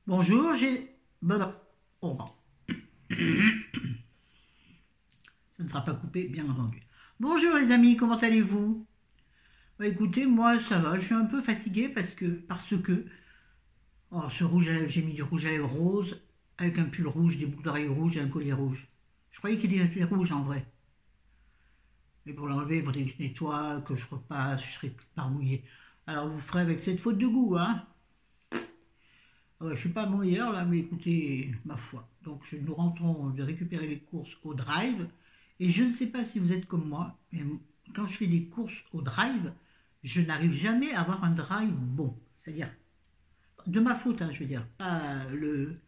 Bonjour, j'ai... Bon, oh, bon. Ça ne sera pas coupé, bien entendu. Bonjour les amis, comment allez-vous? Bah, écoutez, moi ça va, je suis un peu fatiguée parce que oh, ce rouge à lèvres, j'ai mis du rouge à lèvres rose avec un pull rouge, des boucles d'oreilles rouges et un collier rouge. Je croyais qu'il était rouge en vrai. Mais pour l'enlever, il faudrait que je nettoie, que je repasse, je serai toute mouillée. Alors vous ferez avec cette faute de goût, hein? Ouais, je suis pas meilleur là, mais écoutez, ma foi. Donc nous rentrons de récupérer les courses au drive. Et je ne sais pas si vous êtes comme moi, mais quand je fais des courses au drive, je n'arrive jamais à avoir un drive bon. C'est-à-dire, de ma faute, hein, je veux dire, pas le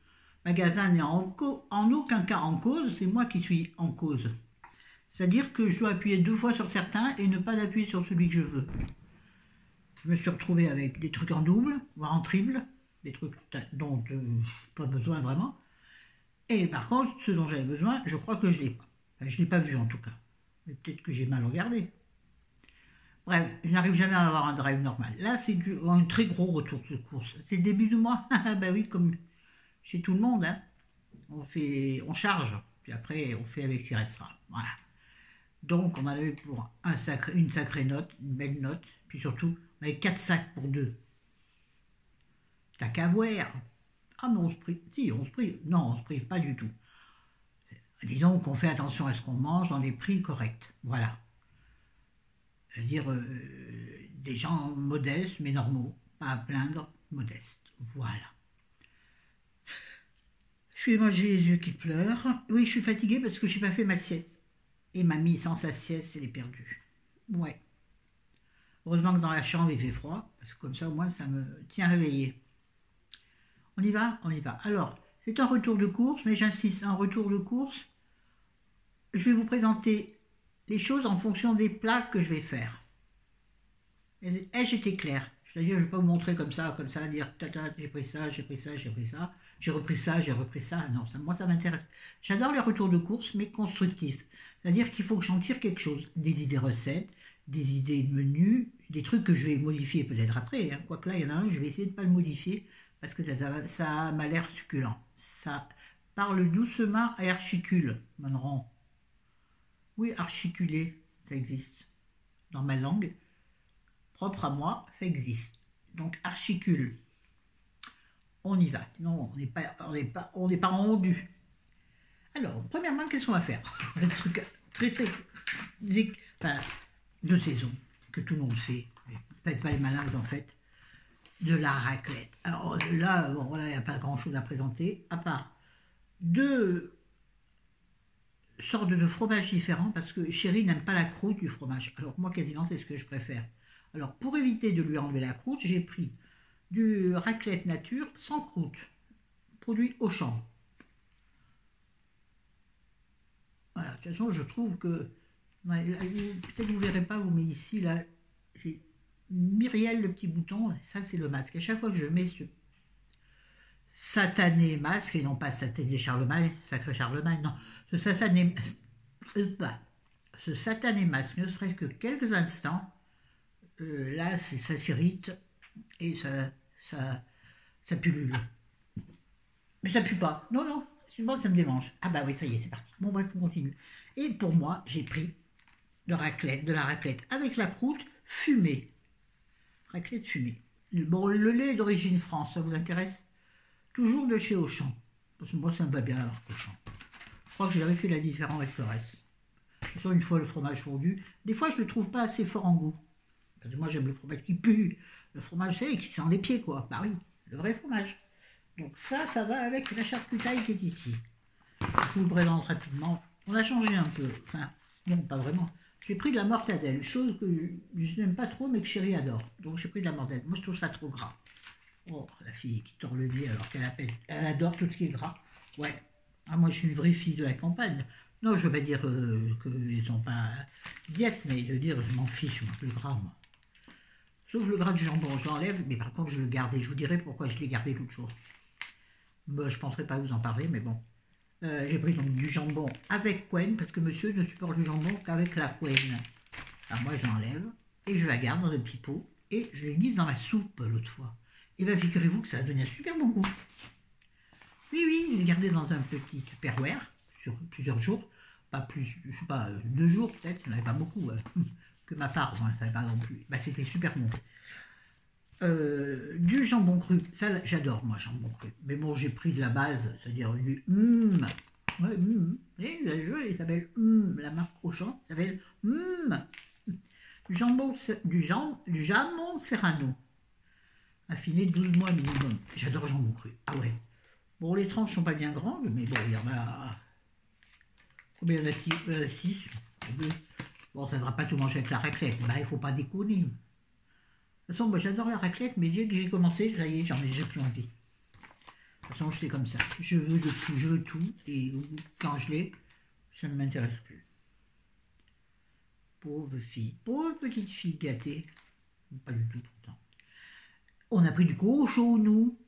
magasin n'est en aucun cas en cause, c'est moi qui suis en cause. C'est-à-dire que je dois appuyer 2 fois sur certains et ne pas appuyer sur celui que je veux. Je me suis retrouvé avec des trucs en double, voire en triple, des trucs dont pas besoin vraiment. Et par contre, ce dont j'avais besoin, je crois que je ne l'ai pas. Enfin, je ne l'ai pas vu en tout cas. Mais peut-être que j'ai mal regardé. Bref, je n'arrive jamais à avoir un drive normal. Là, c'est un très gros retour de course. C'est le début du mois. Ben oui, comme chez tout le monde. Hein. On charge, puis après, on fait avec ce qui restera. Voilà. Donc, on en avait pour une sacrée note, une belle note. Puis surtout, on avait 4 sacs pour 2. T'as qu'à voir. Ah mais on se prive. Si, on se prive. Non, on se prive pas du tout. Disons qu'on fait attention à ce qu'on mange dans des prix corrects. Voilà. C'est-à-dire des gens modestes mais normaux. Pas à plaindre, modestes. Voilà. Excusez-moi, j'ai les yeux qui pleurent. Oui, je suis fatiguée parce que je n'ai pas fait ma sieste. Et mamie, sans sa sieste, elle est perdue. Ouais. Heureusement que dans la chambre, il fait froid. Parce que comme ça, au moins, ça me tient réveillée. On y va? On y va. Alors, c'est un retour de course, mais j'insiste, un retour de course, je vais vous présenter les choses en fonction des plats que je vais faire. Ai-je été clair? C'est-à-dire, je ne vais pas vous montrer comme ça, dire tata, j'ai pris ça, j'ai pris ça, j'ai pris ça, j'ai repris ça, j'ai repris ça. Non, moi ça m'intéresse. J'adore les retours de course, mais constructifs. C'est-à-dire qu'il faut que j'en tire quelque chose. Des idées recettes, des idées de menus, des trucs que je vais modifier peut-être après. Hein. Quoique là, il y en a un, je vais essayer de ne pas le modifier parce que ça m'a l'air succulent. Ça parle doucement à archicule, Monron. Oui, articuler, ça existe. Dans ma langue, propre à moi, ça existe. Donc, archicule. On y va. Non, on n'est pas rendu. Alors, premièrement, qu'est-ce qu'on va faire? Un truc très, enfin, de saison, que tout le monde fait. Faites pas les malins, en fait. De la raclette. Alors là, bon, voilà, il n'y a pas grand-chose à présenter, à part 2 sortes de fromages différents, parce que Chéri n'aime pas la croûte du fromage. Alors moi, quasiment, c'est ce que je préfère. Alors, pour éviter de lui enlever la croûte, j'ai pris du raclette nature sans croûte, produit Auchan. Voilà, de toute façon, je trouve que... Ouais, peut-être vous ne verrez pas, vous, mais ici, là, j'ai Myriel, le petit bouton, ça, c'est le masque. À chaque fois que je mets ce satané masque, et non pas satané Charlemagne, sacré Charlemagne, non, ce satané masque, ne serait-ce que quelques instants, là, ça s'irrite et ça pullule. Mais ça pue pas. Non, non, ça me dérange. Ah bah oui, ça y est, c'est parti. Bon, bref, on continue. Et pour moi, j'ai pris de la raclette avec la croûte fumée. Raclette fumée. Bon, le lait d'origine France, ça vous intéresse? Toujours de chez Auchan. Parce que moi, ça me va bien alors qu'Auchan. Je crois que j'avais fait la différence avec le reste. De toute façon, une fois le fromage fondu, des fois, je ne le trouve pas assez fort en goût. Parce que moi, j'aime le fromage qui pue. Le fromage, c'est qui sent les pieds, quoi. Bah oui, le vrai fromage. Donc ça va avec la charcutaille qui est ici. Je vous le présente rapidement. On a changé un peu. Enfin, non, pas vraiment. J'ai pris de la mortadelle, chose que je n'aime pas trop, mais que Chéri adore. Donc j'ai pris de la mortadelle. Moi, je trouve ça trop gras. Oh, la fille qui tord le nez alors elle adore tout ce qui est gras. Ouais. Ah, moi, je suis une vraie fille de la campagne. Non, je ne veux pas dire qu'ils ne sont pas diète, mais je veux dire, je m'en fiche, moi, le gras, moi. Sauf le gras du jambon, je l'enlève, mais par contre, je le garde. Et je vous dirai pourquoi je l'ai gardé l'autre jour. Moi, je ne penserai pas vous en parler, mais bon. J'ai pris donc du jambon avec couenne, parce que monsieur ne supporte le jambon qu'avec la couenne. Alors moi, je l'enlève, et je la garde dans le petit pot, et je l'ai mise dans ma soupe l'autre fois. Et bien, figurez-vous que ça a donné un super bon goût. Oui, oui, je l'ai gardé dans un petit tupperware sur plusieurs jours. Pas plus, je sais pas, 2 jours peut-être, il n'y en avait pas beaucoup, que ma part, moi, ça n'avait pas non plus. Bah, c'était super bon. Du jambon cru, ça j'adore moi, jambon cru. Mais bon, j'ai pris de la base, c'est-à-dire du ouais, il s'appelle la marque Auchan s'appelle du jambon serrano, affiné 12 mois minimum. J'adore le jambon cru. Ah ouais. Bon, les tranches sont pas bien grandes, mais bon, il y en a. Combien il y en a 6. Bon, ça ne sera pas tout manger avec la raclette. Bah, il faut pas déconner. De toute façon, moi j'adore la raclette, mais dès que j'ai commencé, ça y est, j'en ai déjà plus envie. De toute façon, je fais comme ça. Je veux de tout, je veux tout. Et quand je l'ai, ça ne m'intéresse plus. Pauvre fille, pauvre petite fille gâtée. Pas du tout pourtant. On a pris du cochonou.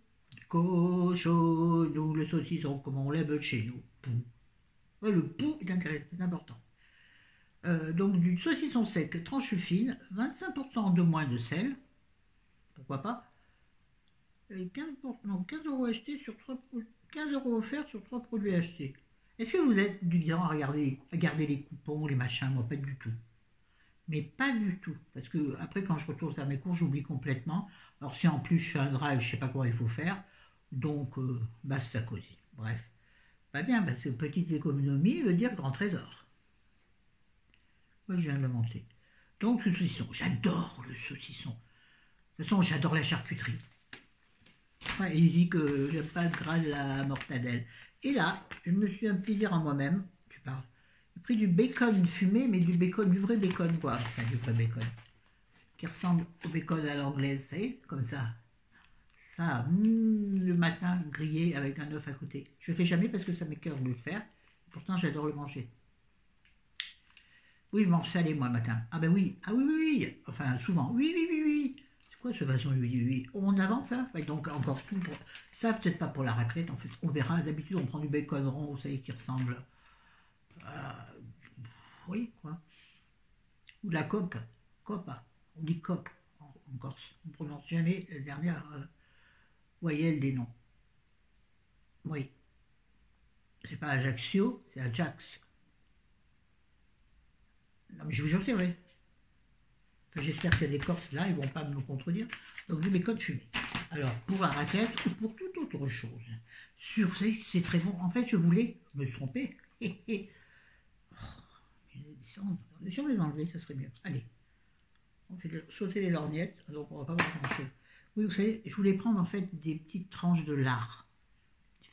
Cochonou, le saucisson, comme on l'aime chez nous. Pou. Ouais, le pou est intéressant, c'est important. Donc du saucisson sec, tranche fine, 25% de moins de sel. Pourquoi pas? Et 15 euros achetés sur 3 15 euros offerts sur 3 produits achetés. Est-ce que vous êtes du genre à garder les coupons, les machins? Moi, pas du tout. Mais pas du tout. Parce que après, quand je retourne faire mes cours, j'oublie complètement. Alors si en plus je fais un drive, je sais pas quoi il faut faire. Donc, basta cosy. Bref. Pas bien, parce que petite économie veut dire grand trésor. Moi, je viens de le monter. Donc, le saucisson. J'adore le saucisson. De toute façon, j'adore la charcuterie. Ouais, il dit que j'aime pas le gras de la mortadelle. Et là, je me suis un plaisir en moi-même. Tu parles. J'ai pris du bacon fumé, mais du bacon, du vrai bacon, quoi. Enfin, du vrai bacon. Qui ressemble au bacon à l'anglaise, vous savez, comme ça. Ça, le matin, grillé avec un œuf à côté. Je ne fais jamais parce que ça m'écoeure de le faire. Pourtant, j'adore le manger. Oui, je mange salé, moi, le matin. Ah ben oui, ah oui, oui, oui. Enfin, souvent. Oui, oui, oui, oui. C'est quoi ce façon, oui, oui, oui. On avance, ça? Ouais, donc, encore tout pour... Ça, peut-être pas pour la raclette, en fait. On verra. D'habitude, on prend du bacon rond, vous savez, qui ressemble... oui, quoi. Ou de la cope. Copa. On dit cope en Corse. On ne prononce jamais la dernière voyelle des noms. Oui. C'est pas Ajaccio, c'est Ajax. Non, mais je vous jure, c'est vrai. Enfin, j'espère qu'il y a des Corses là, ils vont pas me contredire. Donc, du bacon fumé. Alors, pour la raclette ou pour toute autre chose. Sur c'est très bon. En fait, je voulais me tromper. Si on les enlever, ça serait mieux. Allez. On fait sauter les lorgnettes, donc on va pas voir grand-chose. Oui, vous savez, je voulais prendre en fait des petites tranches de lard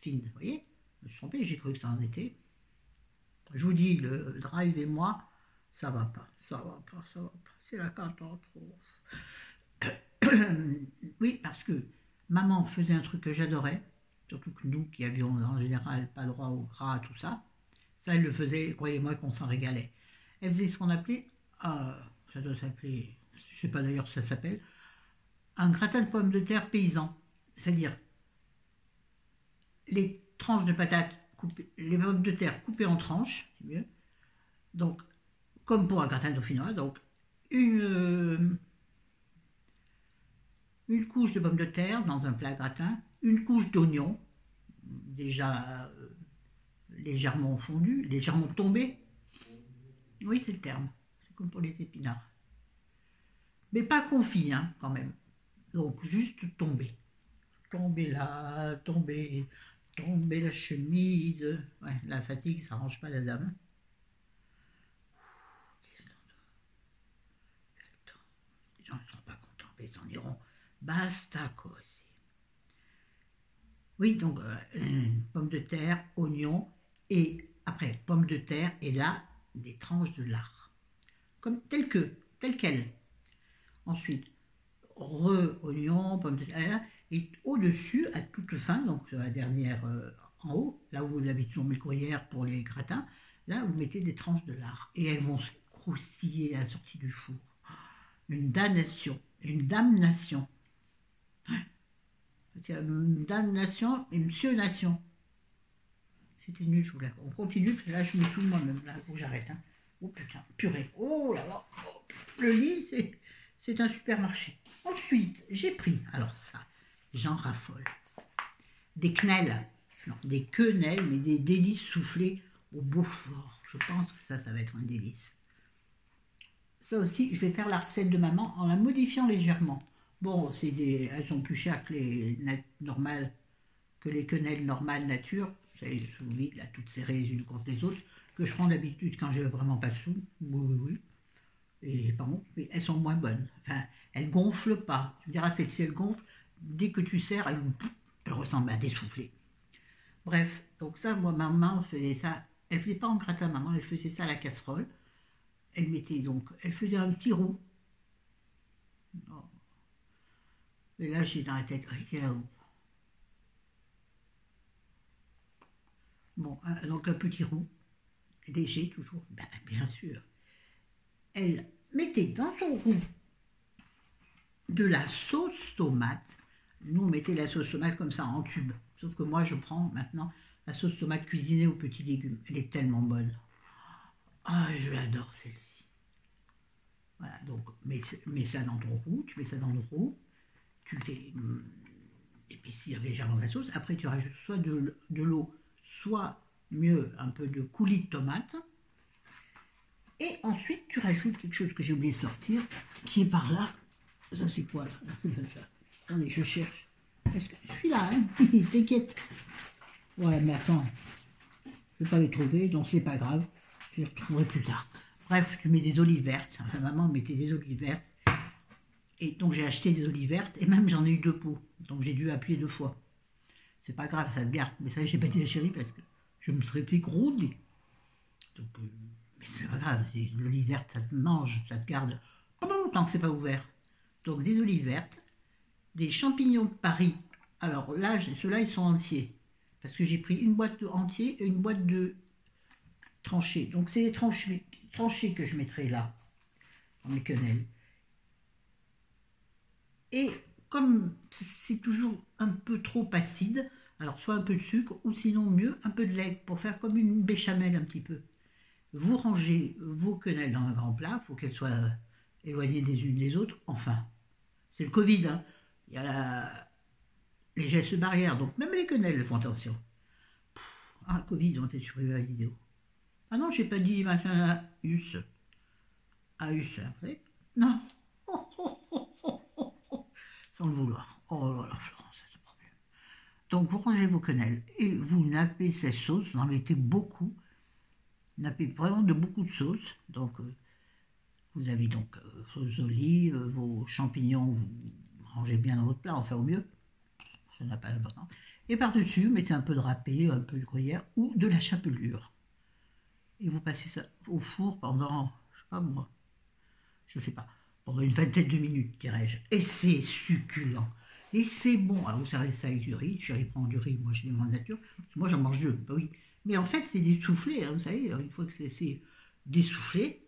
fines, vous voyez. Je me suis trompé, j'ai cru que ça en était. Je vous dis, le drive et moi, ça va pas, ça va pas, ça va pas. C'est la catastrophe. Oui, parce que maman faisait un truc que j'adorais, surtout que nous qui avions en général pas droit au gras, tout ça, ça elle le faisait, croyez-moi qu'on s'en régalait. Elle faisait ce qu'on appelait, ça doit s'appeler, je ne sais pas d'ailleurs si ça s'appelle, un gratin de pommes de terre paysan. C'est-à-dire les tranches de patates, les pommes de terre coupées en tranches, c'est mieux. Donc, comme pour un gratin dauphinois, donc une couche de pommes de terre dans un plat gratin, une couche d'oignon, déjà légèrement fondu, légèrement tombé. Oui, c'est le terme. C'est comme pour les épinards. Mais pas confit, hein, quand même. Donc, juste tomber. Tomber là, tomber la chemise. Ouais, la fatigue, ça arrange pas la dame. Les gens ne sont pas contents, mais ils en iront. Basta cosy. Oui, donc, pommes de terre, oignons, et après, pommes de terre, et là, des tranches de lard. Comme telles quelles. Ensuite, oignon, pommes de terre, et au-dessus, à toute fin, donc sur la dernière en haut, là où vous avez toujours mes cuillères pour les gratins, là vous mettez des tranches de lard. Et elles vont se croustiller à la sortie du four. Une damnation. Une damnation. Une damnation et Monsieur Nation. C'était nul, je vous l'avoue. On continue, parce que là je me saoule moi-même, là, faut que j'arrête. Hein. Oh putain, purée. Oh là là. Le lit, c'est un supermarché. Ensuite, j'ai pris, alors ça, j'en raffole, des quenelles. non, des quenelles, mais des délices soufflées au Beaufort. Je pense que ça va être un délice. Ça aussi, je vais faire la recette de maman en la modifiant légèrement. Bon, elles sont plus chères que les normales, que les quenelles normales nature. Vous savez, sous vide, là, toutes serrées les unes contre les autres, que je prends d'habitude quand j'ai vraiment pas de sous. Oui. Et par contre, mais elles sont moins bonnes. Enfin, elles gonflent pas. Tu me diras, celle-ci, elle gonfle. Dès que tu serres, elle ressemble à des soufflets. Bref, donc ça, moi, maman faisait ça. Elle faisait pas en gratin, maman, elle faisait ça à la casserole. Elle faisait un petit roux. Et là, j'ai dans la tête, quelle là-haut. Bon, donc un petit roux, léger toujours, ben, bien sûr. Elle mettait dans son roux de la sauce tomate. Nous, on mettait la sauce tomate comme ça en tube. Sauf que moi, je prends maintenant la sauce tomate cuisinée aux petits légumes. Elle est tellement bonne. Ah, je l'adore celle-ci. Voilà, donc mets ça dans ton roux, tu mets ça dans le roux, tu fais épaissir légèrement la sauce. Après, tu rajoutes soit de l'eau, soit mieux un peu de coulis de tomate. Et ensuite, tu rajoutes quelque chose que j'ai oublié de sortir, qui est par là. Ça, c'est quoi là? C'est pas ça. Attendez, je cherche. Est-ce que je suis là, hein? T'inquiète. Ouais, mais attends. Je ne vais pas les trouver, donc c'est pas grave. Je les retrouverai plus tard. Bref, tu mets des olives vertes. Enfin, maman mettait des olives vertes. Et donc, j'ai acheté des olives vertes. Et même, j'en ai eu 2 pots. Donc, j'ai dû appuyer 2 fois. C'est pas grave, ça se garde. Mais ça, j'ai pas dit à chérie parce que je me serais fait gronder. Donc, mais c'est pas grave. L'olive verte, ça se mange, ça se garde tant que c'est pas ouvert. Donc, des olives vertes. Des champignons de Paris. Alors là, ceux-là, ils sont entiers. Parce que j'ai pris une boîte entière et une boîte de tranchées. Donc c'est les tranchées que je mettrai là, dans mes quenelles. Et comme c'est toujours un peu trop acide, alors soit un peu de sucre, ou sinon mieux, un peu de lait, pour faire comme une béchamel un petit peu. Vous rangez vos quenelles dans un grand plat, il faut qu'elles soient éloignées des unes des autres. Enfin, c'est le Covid, hein. Il y a les gestes barrières, donc même les quenelles font attention. Ah, Covid, on était supprimé la vidéo. Ah non, j'ai pas dit machin US. AUS après. Non. Sans le vouloir. Oh là là, Florence, c'est un problème. Donc vous rangez vos quenelles et vous nappez cette sauce, vous en mettez beaucoup. Nappez vraiment de beaucoup de sauce. Donc vous avez donc vos olives, vos champignons, vous rangez bien dans votre plat, enfin au mieux. Ça n'a pas d'importance. Et par-dessus, mettez un peu de râpé, un peu de gruyère ou de la chapelure. Et vous passez ça au four pendant, je sais pas moi, je sais pas, pendant une vingtaine de minutes, dirais-je. Et c'est succulent. Et c'est bon. Alors vous servez ça avec du riz. Chérie prend du riz, moi je dis en nature. Moi j'en mange 2, bah oui. Mais en fait c'est des soufflés, hein, vous savez, une fois que c'est dessoufflé,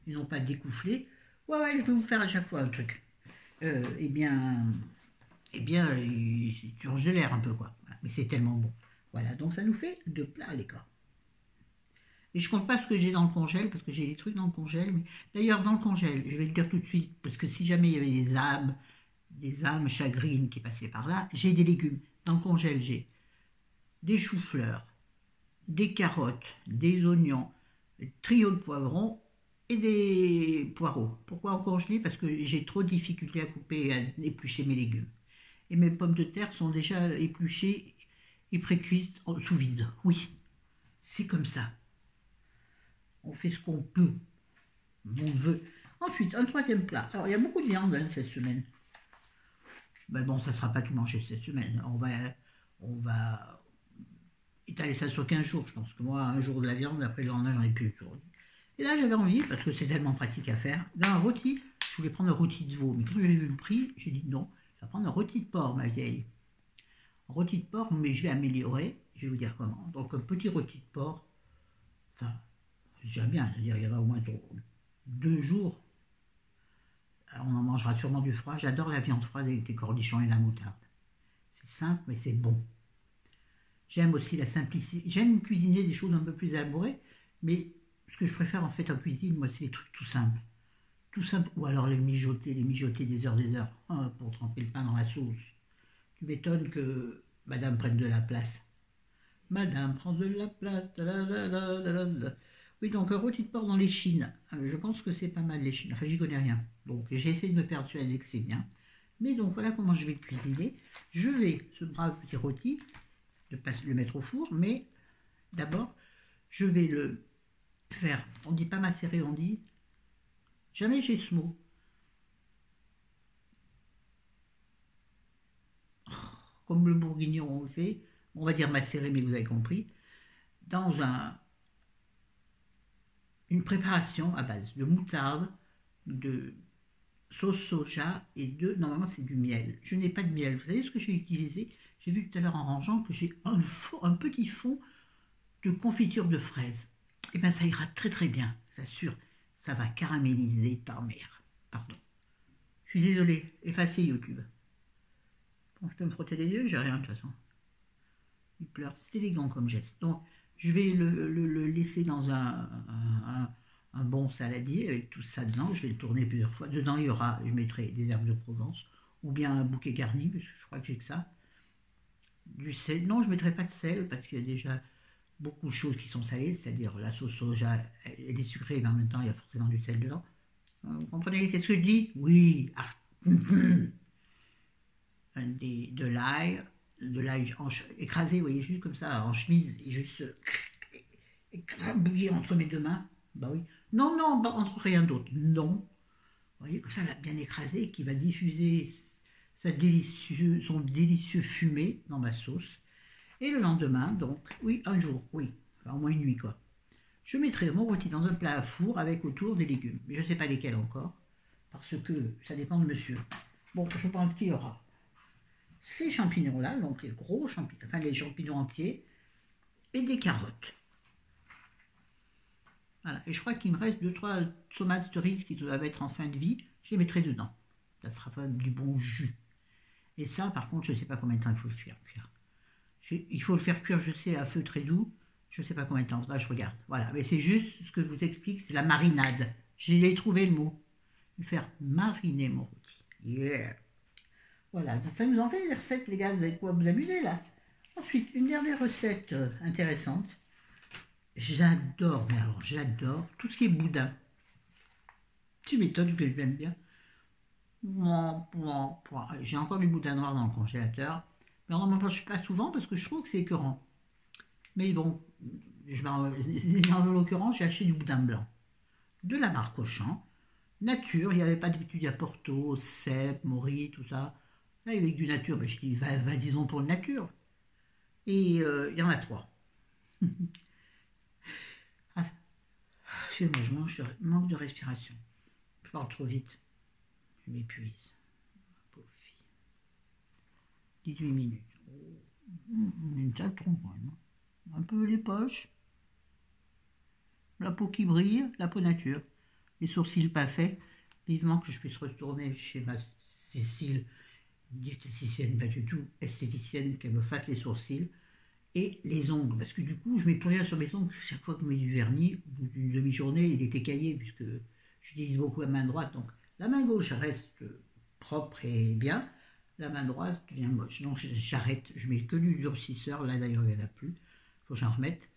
et non pas découflé. Ouais, je vais vous faire à chaque fois un truc. Eh bien, tu ranges de l'air un peu, quoi. Voilà. Mais c'est tellement bon. Voilà, donc ça nous fait 2 plats, les gars. Et je compte pas ce que j'ai dans le congèle, parce que j'ai des trucs dans le congèle. D'ailleurs, dans le congèle, je vais le dire tout de suite, parce que si jamais il y avait des âmes chagrines qui passaient par là, j'ai des légumes. Dans le congèle, j'ai des choux-fleurs, des carottes, des oignons, des trios de poivrons et des poireaux. Pourquoi en congelé? Parce que j'ai trop de difficultés à couper et à éplucher mes légumes. Et mes pommes de terre sont déjà épluchées et pré-cuites sous vide. Oui, c'est comme ça. On fait ce qu'on peut. On veut. Ensuite, un 3e plat. Alors, il y a beaucoup de viande cette semaine. Mais bon, ça ne sera pas tout mangé cette semaine. On va étaler ça sur 15 jours. Je pense que moi, un jour de la viande, après le lendemain, j'en ai plus. Et là, j'avais envie, parce que c'est tellement pratique à faire, d'un rôti. Je voulais prendre un rôti de veau. Mais quand j'ai vu le prix, j'ai dit non, je vais prendre un rôti de porc, ma vieille. Un rôti de porc, mais je vais améliorer. Je vais vous dire comment. Donc, un petit rôti de porc. Enfin, c'est déjà bien. C'est-à-dire, il y aura au moins 2 jours. Alors, on en mangera sûrement du froid. J'adore la viande froide avec des cornichons et la moutarde. C'est simple, mais c'est bon. J'aime aussi la simplicité. J'aime cuisiner des choses un peu plus élaborées, mais ce que je préfère en fait en cuisine, moi, c'est les trucs tout simples. Tout simple. Ou alors les mijoter des heures, pour tremper le pain dans la sauce. Tu m'étonnes que Madame prenne de la place. Madame prend de la place. Oui, donc rôti de porc dans l'échine. Je pense que c'est pas mal l'échine. Enfin, j'y connais rien. Donc, j'ai essayé de me persuader que c'est bien. Mais donc, voilà comment je vais le cuisiner. Je vais, ce brave petit rôti, le mettre au four. Mais d'abord, je vais le faire. On ne dit pas macérer, on dit. Jamais j'ai ce mot. Comme le bourguignon, on le fait. On va dire macérer, mais vous avez compris. Dans une préparation à base de moutarde, de sauce soja et normalement c'est du miel. Je n'ai pas de miel. Vous savez ce que j'ai utilisé? J'ai vu tout à l'heure en rangeant que j'ai un petit fond de confiture de fraises. Et bien ça ira très très bien, j'assure. Ça va caraméliser par mer. Pardon. Je suis désolée, effacez YouTube. Bon, je peux me frotter les yeux, j'ai rien de toute façon. Il pleure, c'est élégant comme geste. Donc je vais le laisser dans un bon saladier avec tout ça dedans. Je vais le tourner plusieurs fois. Dedans, je mettrai des herbes de Provence ou bien un bouquet garni, parce que je crois que j'ai que ça. Du sel. Non, je ne mettrai pas de sel parce qu'il y a déjà beaucoup de choses qui sont salées, c'est-à-dire la sauce soja, elle est sucrée, mais en même temps, il y a forcément du sel dedans. Vous comprenez qu'est-ce que je dis? Oui. De l'ail écrasé, vous voyez, juste comme ça, en chemise, et juste écrabouillé entre mes deux mains. Bah oui. Non, non, entre rien d'autre. Non. Vous voyez, comme ça, bien écrasé, qui va diffuser son délicieux fumé dans ma sauce. Et le lendemain, donc, oui, un jour, oui, enfin au moins une nuit, quoi. Je mettrai mon rôti dans un plat à four avec autour des légumes. Mais je ne sais pas lesquels encore, parce que ça dépend de monsieur. Bon, je pense qu'il y aura ces champignons-là, donc les gros champignons, enfin les champignons entiers, et des carottes. Voilà, et je crois qu'il me reste 2-3 tomates cerises qui doivent être en fin de vie, je les mettrai dedans. Ça sera du bon jus. Et ça, par contre, je ne sais pas combien de temps il faut le faire cuire. Il faut le faire cuire, je sais, à feu très doux. Je ne sais pas combien de temps. Là, je regarde. Voilà, mais c'est juste ce que je vous explique, c'est la marinade. J'ai trouvé le mot. Faire mariner mon rôti. Yeah. Voilà, ça nous en fait des recettes, les gars. Vous avez quoi vous amuser là? Ensuite, une dernière recette intéressante. J'adore, mais alors j'adore tout ce qui est boudin. Tu m'étonnes que je l'aime bien. J'ai encore du boudin noir dans le congélateur. Mais on n'en mange pas souvent parce que je trouve que c'est écœurant. Mais bon, en l'occurrence, j'ai acheté du boudin blanc. De la marque Auchan. Nature, il n'y avait pas d'habitude à Porto, cèpe, Maury, tout ça. Là, avec du nature, ben, je dis, va disons pour le nature. Et il y en a 3. Ah, excusez-moi, je manque de respiration. Je parle trop vite. Je m'épuise. Pauvre fille. 18 minutes. Une sale trompe, hein. Un peu les poches. La peau qui brille, la peau nature. Les sourcils pas faits. Vivement que je puisse retourner chez ma Cécile, diététicienne, pas du tout, esthéticienne, qu'elle me fasse les sourcils. Et les ongles, parce que du coup, je mets plus rien sur mes ongles. Chaque fois que je mets du vernis, au bout d'une demi-journée, il est écaillé, puisque j'utilise beaucoup la main droite. Donc, la main gauche reste propre et bien. La main droite devient moche. Donc, j'arrête. Je mets que du durcisseur. Là, d'ailleurs, il n'y en a plus. Il faut que j'en remette.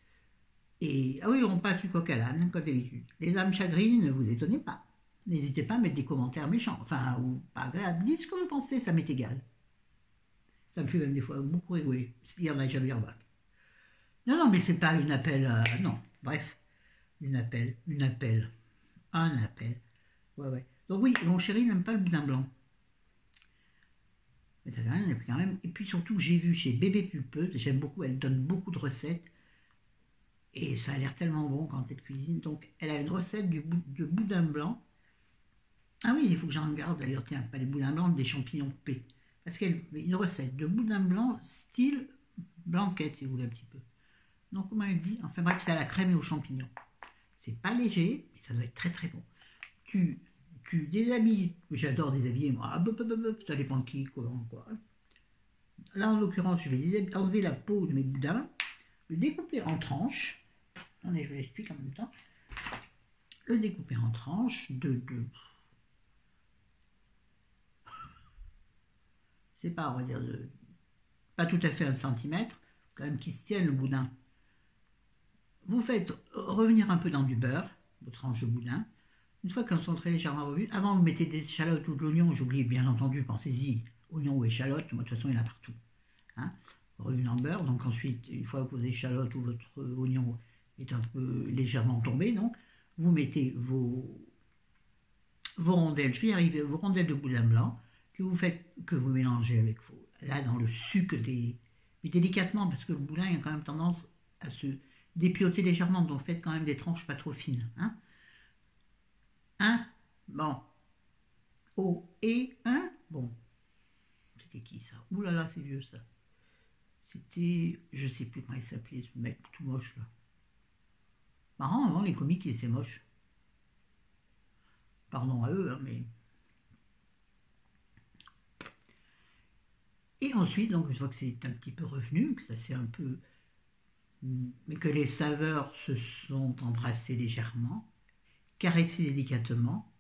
Et, ah oui, on passe du coq à l'âne, comme d'habitude. Les âmes chagrines, ne vous étonnez pas. N'hésitez pas à mettre des commentaires méchants. Enfin, ou pas agréables. Dites ce que vous pensez, ça m'est égal. Ça me fait même des fois beaucoup rigoler. C'est-à-dire, là, jamais remarqué. Non, non, mais c'est pas une appel à... Non, bref. Un appel. Ouais, ouais. Donc oui, mon chéri n'aime pas le boudin blanc. Mais ça fait rien, et puis quand même. Et puis surtout, j'ai vu chez Bébé Pulpeuse, j'aime beaucoup, elle donne beaucoup de recettes. Et ça a l'air tellement bon quand elle cuisine. Donc, elle a une recette de boudin blanc. Ah oui, il faut que j'en garde d'ailleurs, tiens, pas les boudins blancs, des champignons coupés. Parce qu'elle fait une recette de boudin blanc style blanquette, si vous voulez un petit peu. Donc, comment elle dit? Enfin bref, c'est à la crème et aux champignons. C'est pas léger, mais ça doit être très très bon. Tu déshabilles, j'adore déshabiller, moi, ça dépend de qui, comment, quoi. Là, en l'occurrence, je vais enlever la peau de mes boudins, le découper en tranches. Attendez, je vous l'explique en même temps. Le découper en tranches c'est pas, on va dire, pas tout à fait 1 centimètre, quand même qui se tienne le boudin. Vous faites revenir un peu dans du beurre, vos tranches de boudin. Une fois qu'elles sont très légèrement revenues, avant vous mettez des échalotes ou de l'oignon, j'oublie bien entendu, pensez-y, oignon ou échalote, moi de toute façon il y en a partout. Hein, revenu en beurre, donc ensuite, une fois que vos échalotes ou votre oignon est un peu légèrement tombé, donc, vous mettez vos rondelles, je vais y arriver, vos rondelles de boudin blanc, que vous mélangez avec vos, là dans le sucre mais délicatement, parce que le boudin il a quand même tendance à se dépioter légèrement, donc faites quand même des tranches pas trop fines. Hein, bon. O et un, bon. C'était qui ça? Ouh là là, c'est vieux ça. C'était, je sais plus comment il s'appelait ce mec tout moche là. Marrant, avant les comiques ils étaient moches. Pardon à eux, hein, mais. Et ensuite, donc une fois que c'est un petit peu revenu, que ça c'est un peu, mais que les saveurs se sont embrassées légèrement, caressées délicatement,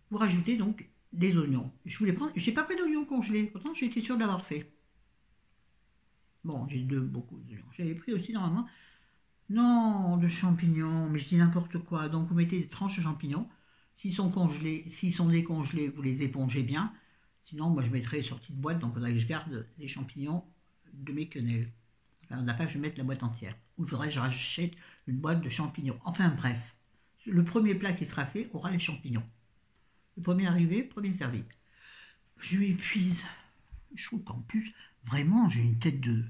vous rajoutez donc des oignons. Je voulais prendre, j'ai pas pris d'oignons congelés, pourtant j'étais sûre d'avoir fait. Bon, j'ai beaucoup d'oignons. J'avais pris aussi normalement, non, de champignons, mais je dis n'importe quoi. Donc vous mettez des tranches de champignons. S'ils sont congelés, s'ils sont décongelés, vous les épongez bien. Sinon, moi je mettrai sortie de boîte, donc il faudrait que je garde les champignons de mes quenelles. Enfin, on n'a pas, je vais mettre la boîte entière. Ou il faudrait que je rachète une boîte de champignons. Enfin bref, le premier plat qui sera fait aura les champignons. Le premier arrivé, premier servi. Je m'épuise. Je trouve qu'en plus, vraiment, j'ai une tête de...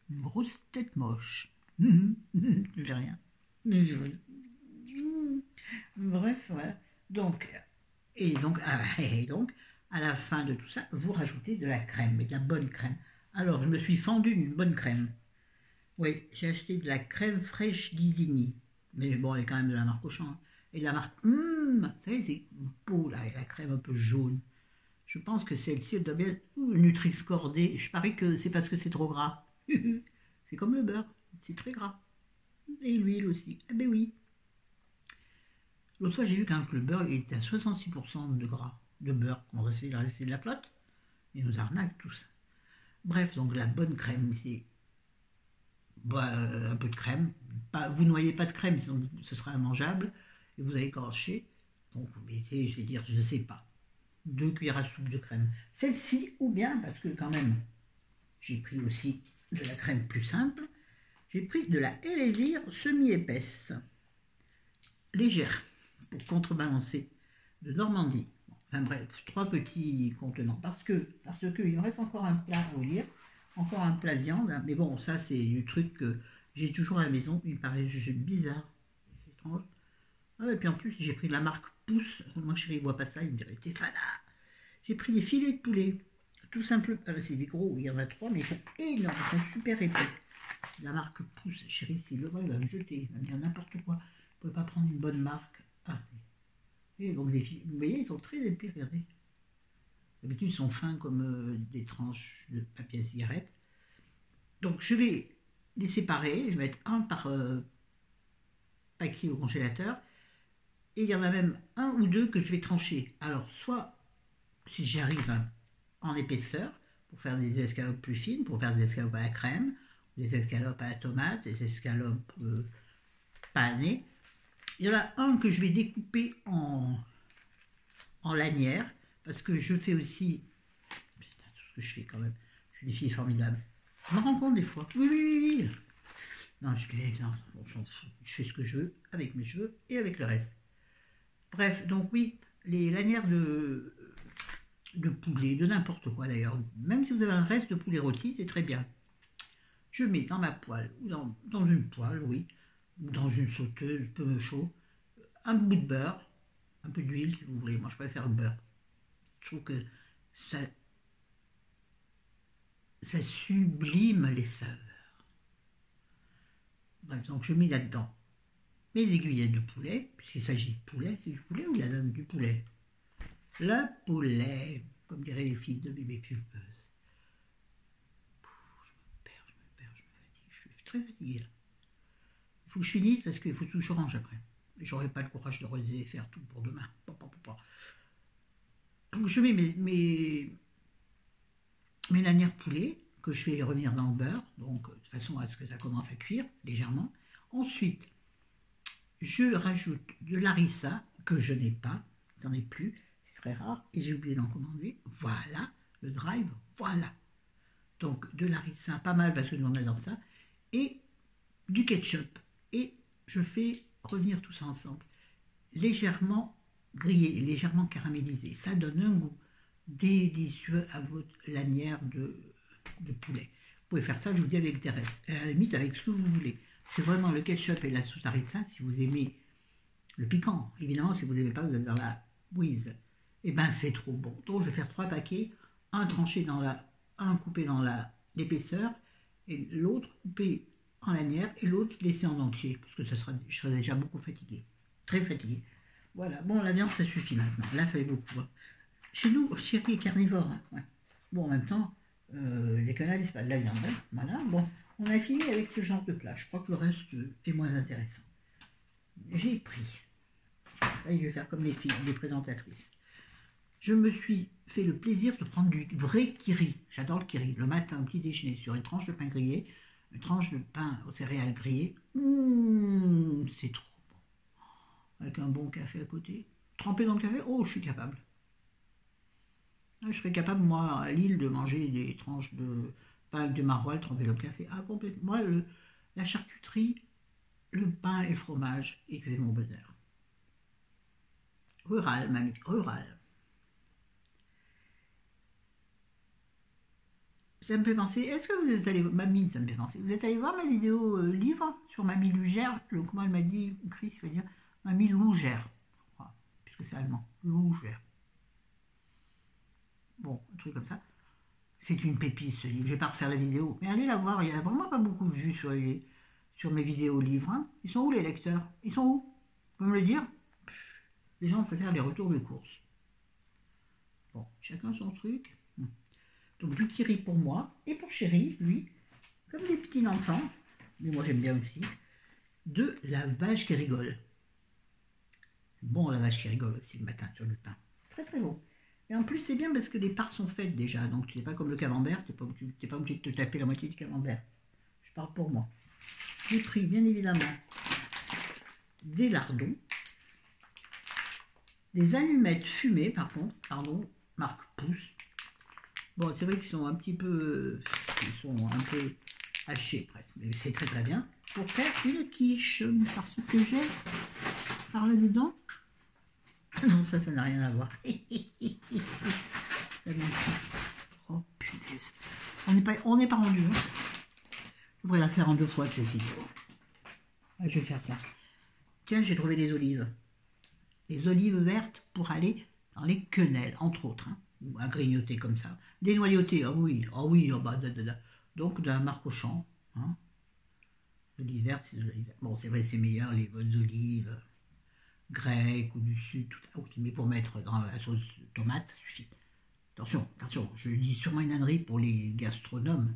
Une grosse tête moche. J'ai rien. Bref, voilà. Donc, et donc, à la fin de tout ça, vous rajoutez de la crème, mais de la bonne crème. Alors, je me suis fendu une bonne crème. Oui, j'ai acheté de la crème fraîche d'Isigny. Mais bon, elle est quand même de la marque Auchan. Et de la marque, vous savez, c'est beau là, et la crème un peu jaune. Je pense que celle-ci, elle doit bien être Nutri-Score D. Je parie que c'est parce que c'est trop gras. C'est comme le beurre, c'est très gras. Et l'huile aussi. Ah ben oui. L'autre fois, j'ai vu qu'un le beurre il était à 66% de gras, de beurre. On va essayer de rester de la flotte. Ils nous arnaquent tous. Bref, donc la bonne crème, c'est un peu de crème. Vous noyez pas de crème, sinon ce sera immangeable. Et vous allez corcher. Donc vous mettez, je vais dire, je ne sais pas, 2 cuillères à soupe de crème. Celle-ci, ou bien, parce que quand même, j'ai pris aussi de la crème plus simple, j'ai pris de la Élésir semi-épaisse, légère, pour contrebalancer, de Normandie. Enfin bref, 3 petits contenants, parce que il me reste encore un plat à vous lire, encore un plat de viande, hein. Mais bon, ça c'est du truc que j'ai toujours à la maison, il me paraît bizarre, c'est étrange. Ah, et puis en plus, j'ai pris de la marque Pouce, moi chérie, il ne voit pas ça, il me dirait, t'es fada. J'ai pris des filets de poulet, tout simplement, c'est des gros, il y en a 3, mais ils sont énormes, ils sont super épais. La marque Pouce, chérie, s'il le voit, il va me jeter, il va me dire n'importe quoi. Vous ne pouvez pas prendre une bonne marque. Ah, et donc vous voyez, ils sont très épais, regardez. D'habitude, ils sont fins comme des tranches de papier à cigarette. Donc je vais les séparer, je vais mettre un par paquet au congélateur. Et il y en a même un ou deux que je vais trancher. Alors, soit, si j'y arrive en épaisseur, pour faire des escalopes plus fines, pour faire des escalopes à la crème, des escalopes à la tomate, des escalopes panées. Il y en a un que je vais découper en lanières, parce que je fais aussi... Putain, tout ce que je fais quand même. Je suis des filles formidables. Je me rends compte des fois. Oui. Non, on s'en fout. Je fais ce que je veux, avec mes cheveux et avec le reste. Bref, donc oui, les lanières de poulet, de n'importe quoi d'ailleurs, même si vous avez un reste de poulet rôti, c'est très bien. Je mets dans ma poêle, ou dans une poêle, oui, ou dans une sauteuse, peu chaud, un bout de beurre, un peu d'huile si vous voulez, moi je préfère le beurre. Je trouve que ça sublime les saveurs. Bref, donc je mets là-dedans mes aiguillettes de poulet, puisqu'il s'agit de poulet, c'est du poulet ou la dinde du poulet? Le poulet, comme diraient les filles de bébé pulpeuse. Je me fatigue, je suis très fatiguée là. Il faut que je finisse parce qu'il faut que je range après. Et j'aurai pas le courage de refaire faire tout pour demain. Donc je mets mes mes lanières poulet que je fais revenir dans le beurre, donc de façon à ce que ça commence à cuire légèrement. Ensuite, je rajoute de l'harissa que je n'ai pas, j'en ai plus, c'est très rare, et j'ai oublié d'en commander. Voilà, le drive, voilà. Donc de l'harissa, pas mal parce que nous on adore ça, et du ketchup. Et je fais revenir tout ça ensemble, légèrement grillé, légèrement caramélisé. Ça donne un goût délicieux à votre lanière de poulet. Vous pouvez faire ça, je vous dis, avec des restes, à la limite avec ce que vous voulez. C'est vraiment le ketchup et la sauce harissa, si vous aimez le piquant. Évidemment, si vous n'aimez pas, vous êtes dans la whiz. Et ben c'est trop bon. Donc je vais faire 3 paquets, un tranché dans un coupé dans l'épaisseur, et l'autre coupé en lanière, et l'autre laissé en entier, parce que je serai déjà beaucoup fatigué. Très fatigué. Voilà, bon, la viande, ça suffit maintenant. Là, ça fait beaucoup. Hein. Chez nous, chéri est carnivore. Hein. Ouais. Bon, en même temps, les canals, c'est pas de la viande. Hein. Voilà, bon, on a fini avec ce genre de plat. Je crois que le reste est moins intéressant. J'ai pris, là, je vais faire comme les filles, les présentatrices. Je me suis fait le plaisir de prendre du vrai kiri. J'adore le kiri. Le matin, au petit déjeuner, sur une tranche de pain grillé, une tranche de pain aux céréales grillées. C'est trop bon. Avec un bon café à côté. Trempé dans le café, oh, je suis capable. Je serais capable, moi, à Lille, de manger des tranches de pain avec du maroilles trempé dans le café. Ah, complètement. Moi, la charcuterie, le pain et le fromage, et que j'ai mon bonheur. Rural, mamie, rural. Ça me fait penser, est-ce que vous êtes allé, mamie, ça me fait penser, vous êtes allé voir ma vidéo livre sur Mamie Lugère, comment elle m'a dit, Chris, il faut dire, Mamie Lougère, puisque c'est allemand, Lougère. Bon, un truc comme ça. C'est une pépite ce livre, je vais pas refaire la vidéo, mais allez la voir, il n'y a vraiment pas beaucoup de vues sur mes vidéos livres. Hein. Ils sont où les lecteurs? Ils sont où? Vous pouvez me le dire? Les gens préfèrent les retours de course. Bon, chacun son truc. Donc du kiri pour moi, et pour chéri, lui, comme des petits enfants, mais moi j'aime bien aussi, de la vache qui rigole. Bon, la vache qui rigole aussi le matin sur le pain. Très très bon. Et en plus c'est bien parce que les parts sont faites déjà, donc tu n'es pas comme le camembert, tu n'es pas obligé de te taper la moitié du camembert. Je parle pour moi. J'ai pris bien évidemment des lardons, des allumettes fumées par contre, pardon, marque Pouce. Bon, c'est vrai qu'ils sont un petit peu, ils sont un peu hachés presque, mais c'est très très bien pour faire une quiche, parce que j'ai par là-dedans. Non, ça n'a rien à voir. Oh punaise, on n'est pas rendu. Hein. Je devrais la faire en 2 fois cette vidéo. Ah, je vais faire ça. Tiens, j'ai trouvé des olives. Les olives vertes pour aller dans les quenelles, entre autres. Hein. À grignoter comme ça. Des noyautés, ah oui, oh bah, donc de la marque Auchan. Hein. Olives vertes, c'est des olives vertes. Bon, c'est vrai, c'est meilleur les bonnes olives grecques ou du sud, tout ça. Mais pour mettre dans la sauce tomate, ça suffit. Attention, attention, je dis sûrement une ânerie pour les gastronomes,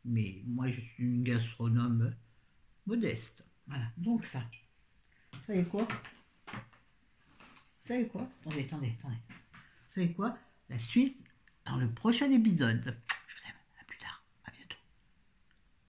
mais moi je suis une gastronome modeste. Voilà, donc ça. Vous savez quoi? Vous savez quoi? Attendez. Vous savez quoi? La suite dans le prochain épisode.